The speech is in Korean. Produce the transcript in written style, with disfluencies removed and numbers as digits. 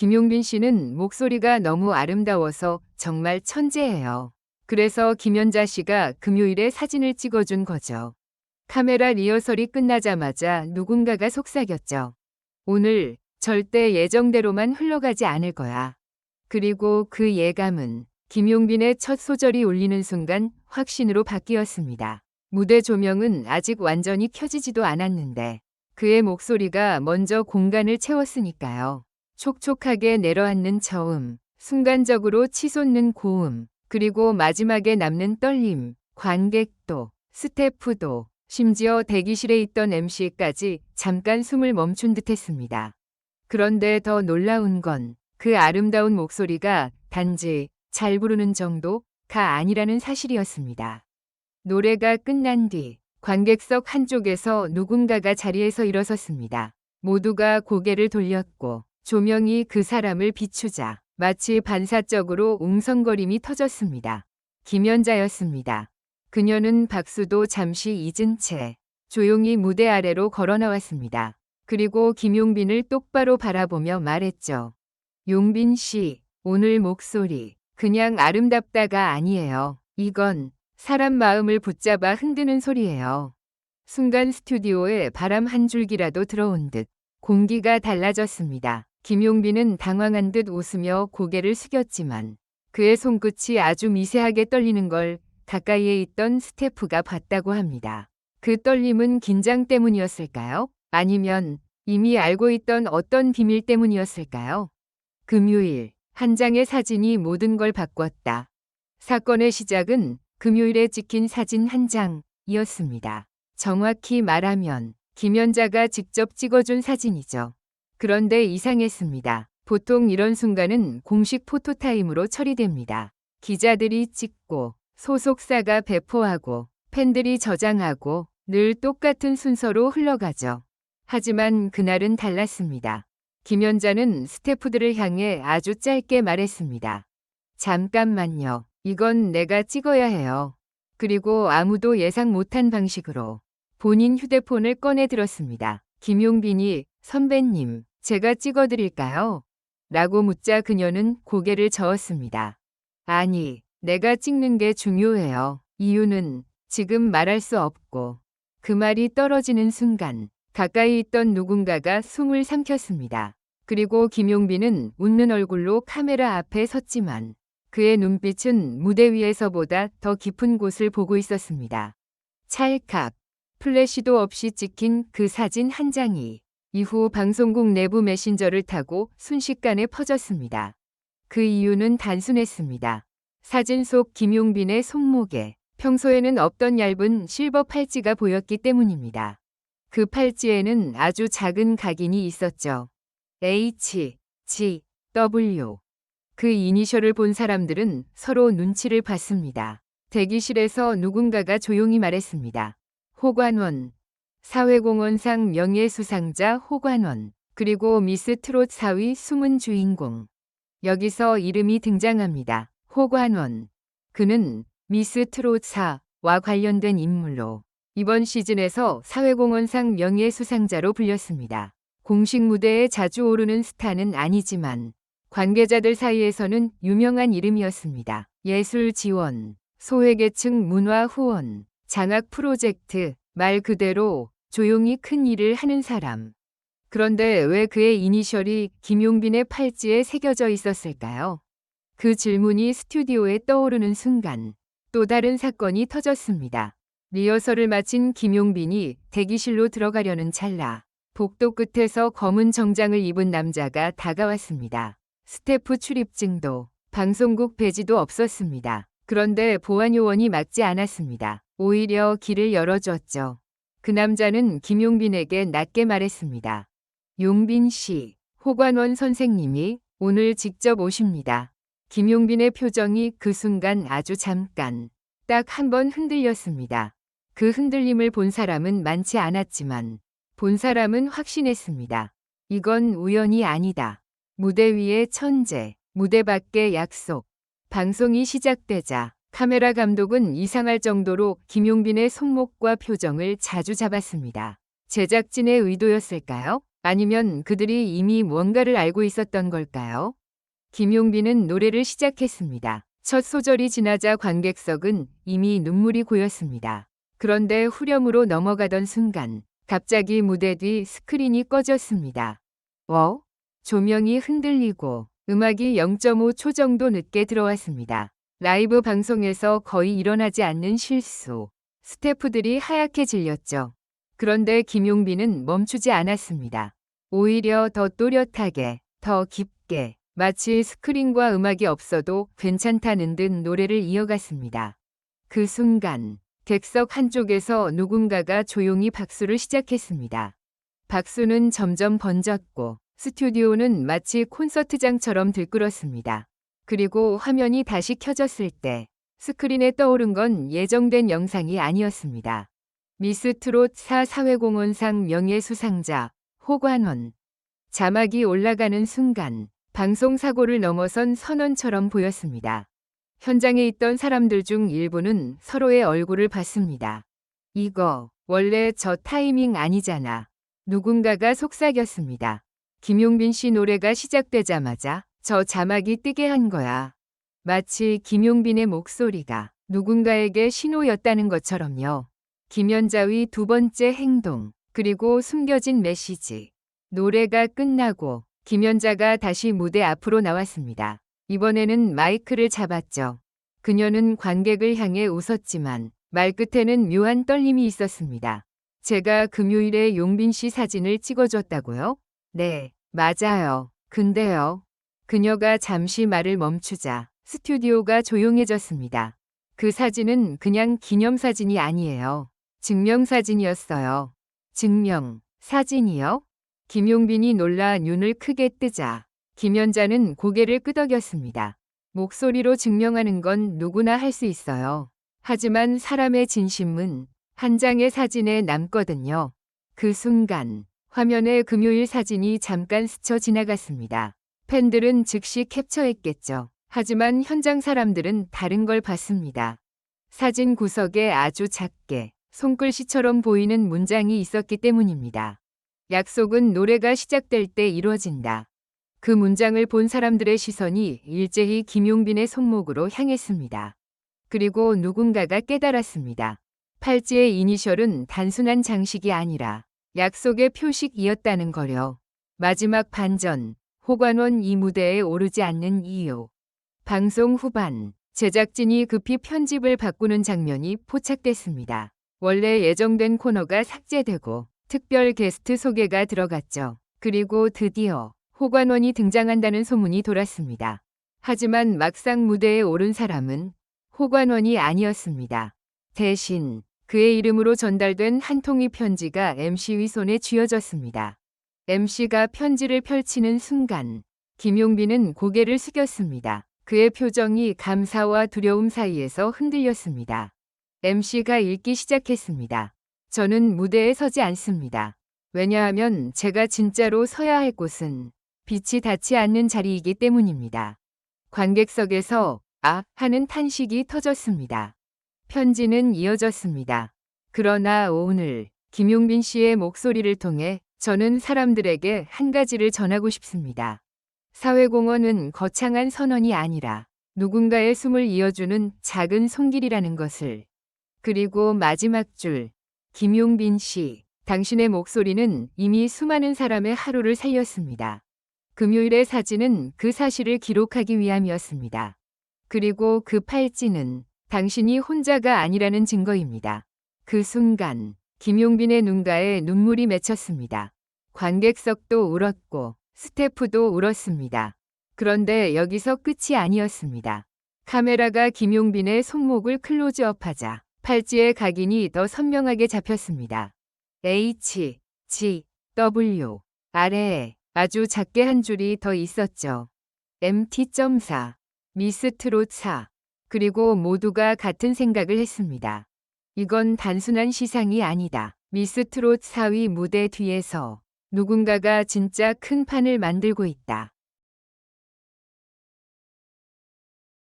김용빈 씨는 목소리가 너무 아름다워서 정말 천재예요. 그래서 김연자 씨가 금요일에 사진을 찍어준 거죠. 카메라 리허설이 끝나자마자 누군가가 속삭였죠. 오늘 절대 예정대로만 흘러가지 않을 거야. 그리고 그 예감은 김용빈의 첫 소절이 울리는 순간 확신으로 바뀌었습니다. 무대 조명은 아직 완전히 켜지지도 않았는데 그의 목소리가 먼저 공간을 채웠으니까요. 촉촉하게 내려앉는 저음, 순간적으로 치솟는 고음, 그리고 마지막에 남는 떨림, 관객도, 스태프도, 심지어 대기실에 있던 MC까지 잠깐 숨을 멈춘 듯 했습니다. 그런데 더 놀라운 건 그 아름다운 목소리가 단지 잘 부르는 정도가 아니라는 사실이었습니다. 노래가 끝난 뒤 관객석 한쪽에서 누군가가 자리에서 일어섰습니다. 모두가 고개를 돌렸고 조명이 그 사람을 비추자 마치 반사적으로 웅성거림이 터졌습니다. 김연자였습니다. 그녀는 박수도 잠시 잊은 채 조용히 무대 아래로 걸어 나왔습니다. 그리고 김용빈을 똑바로 바라보며 말했죠. 용빈 씨, 오늘 목소리 그냥 아름답다가 아니에요. 이건 사람 마음을 붙잡아 흔드는 소리예요. 순간 스튜디오에 바람 한 줄기라도 들어온 듯 공기가 달라졌습니다. 김용빈은 당황한 듯 웃으며 고개를 숙였지만 그의 손끝이 아주 미세하게 떨리는 걸 가까이에 있던 스태프가 봤다고 합니다. 그 떨림은 긴장 때문이었을까요? 아니면 이미 알고 있던 어떤 비밀 때문이었을까요? 금요일, 한 장의 사진이 모든 걸 바꿨다. 사건의 시작은 금요일에 찍힌 사진 한 장이었습니다. 정확히 말하면 김연자가 직접 찍어준 사진이죠. 그런데 이상했습니다. 보통 이런 순간은 공식 포토타임으로 처리됩니다. 기자들이 찍고 소속사가 배포하고 팬들이 저장하고 늘 똑같은 순서로 흘러가죠. 하지만 그날은 달랐습니다. 김연자는 스태프들을 향해 아주 짧게 말했습니다. 잠깐만요. 이건 내가 찍어야 해요. 그리고 아무도 예상 못한 방식으로 본인 휴대폰을 꺼내 들었습니다. 김용빈이 선배님, 제가 찍어드릴까요? 라고 묻자 그녀는 고개를 저었습니다. 아니, 내가 찍는 게 중요해요. 이유는 지금 말할 수 없고. 그 말이 떨어지는 순간 가까이 있던 누군가가 숨을 삼켰습니다. 그리고 김용빈은 웃는 얼굴로 카메라 앞에 섰지만 그의 눈빛은 무대 위에서보다 더 깊은 곳을 보고 있었습니다. 찰칵, 플래시도 없이 찍힌 그 사진 한 장이 이후 방송국 내부 메신저를 타고 순식간에 퍼졌습니다. 그 이유는 단순했습니다. 사진 속 김용빈의 손목에 평소에는 없던 얇은 실버 팔찌가 보였기 때문입니다. 그 팔찌에는 아주 작은 각인이 있었죠. H, G, W. 그 이니셜을 본 사람들은 서로 눈치를 봤습니다. 대기실에서 누군가가 조용히 말했습니다. 호관원. 사회공헌상 명예수상자 호관원. 그리고 미스 트롯 4위 숨은 주인공. 여기서 이름이 등장합니다. 호관원. 그는 미스 트롯 4와 관련된 인물로 이번 시즌에서 사회공헌상 명예수상자로 불렸습니다. 공식 무대에 자주 오르는 스타는 아니지만 관계자들 사이에서는 유명한 이름이었습니다. 예술 지원, 소외계층 문화 후원, 장학 프로젝트, 말 그대로 조용히 큰 일을 하는 사람. 그런데 왜 그의 이니셜이 김용빈의 팔찌에 새겨져 있었을까요? 그 질문이 스튜디오에 떠오르는 순간 또 다른 사건이 터졌습니다. 리허설을 마친 김용빈이 대기실로 들어가려는 찰나 복도 끝에서 검은 정장을 입은 남자가 다가왔습니다. 스태프 출입증도 방송국 배지도 없었습니다. 그런데 보안요원이 막지 않았습니다. 오히려 길을 열어줬죠. 그 남자는 김용빈에게 낮게 말했습니다. 용빈 씨, 호관원 선생님이 오늘 직접 오십니다. 김용빈의 표정이 그 순간 아주 잠깐, 딱 한 번 흔들렸습니다. 그 흔들림을 본 사람은 많지 않았지만 본 사람은 확신했습니다. 이건 우연이 아니다. 무대 위의 천재, 무대 밖의 약속. 방송이 시작되자 카메라 감독은 이상할 정도로 김용빈의 손목과 표정을 자주 잡았습니다. 제작진의 의도였을까요? 아니면 그들이 이미 뭔가를 알고 있었던 걸까요? 김용빈은 노래를 시작했습니다. 첫 소절이 지나자 관객석은 이미 눈물이 고였습니다. 그런데 후렴으로 넘어가던 순간 갑자기 무대 뒤 스크린이 꺼졌습니다. 조명이 흔들리고 음악이 0.5초 정도 늦게 들어왔습니다. 라이브 방송에서 거의 일어나지 않는 실수. 스태프들이 하얗게 질렸죠. 그런데 김용빈은 멈추지 않았습니다. 오히려 더 또렷하게, 더 깊게, 마치 스크린과 음악이 없어도 괜찮다는 듯 노래를 이어갔습니다. 그 순간 객석 한쪽에서 누군가가 조용히 박수를 시작했습니다. 박수는 점점 번졌고 스튜디오는 마치 콘서트장처럼 들끓었습니다. 그리고 화면이 다시 켜졌을 때 스크린에 떠오른 건 예정된 영상이 아니었습니다. 미스 트롯 4 사회공헌상 명예수상자 호관원. 자막이 올라가는 순간 방송사고를 넘어선 선언처럼 보였습니다. 현장에 있던 사람들 중 일부는 서로의 얼굴을 봤습니다. 이거 원래 저 타이밍 아니잖아. 누군가가 속삭였습니다. 김용빈 씨 노래가 시작되자마자 저 자막이 뜨게 한 거야. 마치 김용빈의 목소리가 누군가에게 신호였다는 것처럼요. 김연자의 두 번째 행동, 그리고 숨겨진 메시지. 노래가 끝나고 김연자가 다시 무대 앞으로 나왔습니다. 이번에는 마이크를 잡았죠. 그녀는 관객을 향해 웃었지만 말끝에는 묘한 떨림이 있었습니다. 제가 금요일에 용빈 씨 사진을 찍어줬다고요? 네, 맞아요. 근데요. 그녀가 잠시 말을 멈추자 스튜디오가 조용해졌습니다. 그 사진은 그냥 기념사진이 아니에요. 증명사진이었어요. 증명, 사진이요? 김용빈이 놀라 눈을 크게 뜨자 김연자는 고개를 끄덕였습니다. 목소리로 증명하는 건 누구나 할 수 있어요. 하지만 사람의 진심은 한 장의 사진에 남거든요. 그 순간 화면에 금요일 사진이 잠깐 스쳐 지나갔습니다. 팬들은 즉시 캡처했겠죠. 하지만 현장 사람들은 다른 걸 봤습니다. 사진 구석에 아주 작게 손글씨처럼 보이는 문장이 있었기 때문입니다. 약속은 노래가 시작될 때 이루어진다. 그 문장을 본 사람들의 시선이 일제히 김용빈의 손목으로 향했습니다. 그리고 누군가가 깨달았습니다. 팔찌의 이니셜은 단순한 장식이 아니라 약속의 표식이었다는 거요. 마지막 반전, 호관원 이 무대에 오르지 않는 이유. 방송 후반, 제작진이 급히 편집을 바꾸는 장면이 포착됐습니다. 원래 예정된 코너가 삭제되고 특별 게스트 소개가 들어갔죠. 그리고 드디어 호관원이 등장한다는 소문이 돌았습니다. 하지만 막상 무대에 오른 사람은 호관원이 아니었습니다. 대신 그의 이름으로 전달된 한 통의 편지가 MC의 손에 쥐어졌습니다. MC가 편지를 펼치는 순간 김용빈은 고개를 숙였습니다. 그의 표정이 감사와 두려움 사이에서 흔들렸습니다. MC가 읽기 시작했습니다. 저는 무대에 서지 않습니다. 왜냐하면 제가 진짜로 서야 할 곳은 빛이 닿지 않는 자리이기 때문입니다. 관객석에서 아 하는 탄식이 터졌습니다. 편지는 이어졌습니다. 그러나 오늘 김용빈 씨의 목소리를 통해 저는 사람들에게 한 가지를 전하고 싶습니다. 사회공헌은 거창한 선언이 아니라 누군가의 숨을 이어주는 작은 손길이라는 것을. 그리고 마지막 줄, 김용빈 씨, 당신의 목소리는 이미 수많은 사람의 하루를 살렸습니다. 금요일의 사진은 그 사실을 기록하기 위함이었습니다. 그리고 그 팔찌는 당신이 혼자가 아니라는 증거입니다. 그 순간 김용빈의 눈가에 눈물이 맺혔습니다. 관객석도 울었고 스태프도 울었습니다. 그런데 여기서 끝이 아니었습니다. 카메라가 김용빈의 손목을 클로즈업하자 팔찌의 각인이 더 선명하게 잡혔습니다. H, G, W 아래에 아주 작게 한 줄이 더 있었죠. MT.4 미스 트롯 4 그리고 모두가 같은 생각을 했습니다. 이건 단순한 시상이 아니다. 미스 트롯 4위 무대 뒤에서 누군가가 진짜 큰 판을 만들고 있다.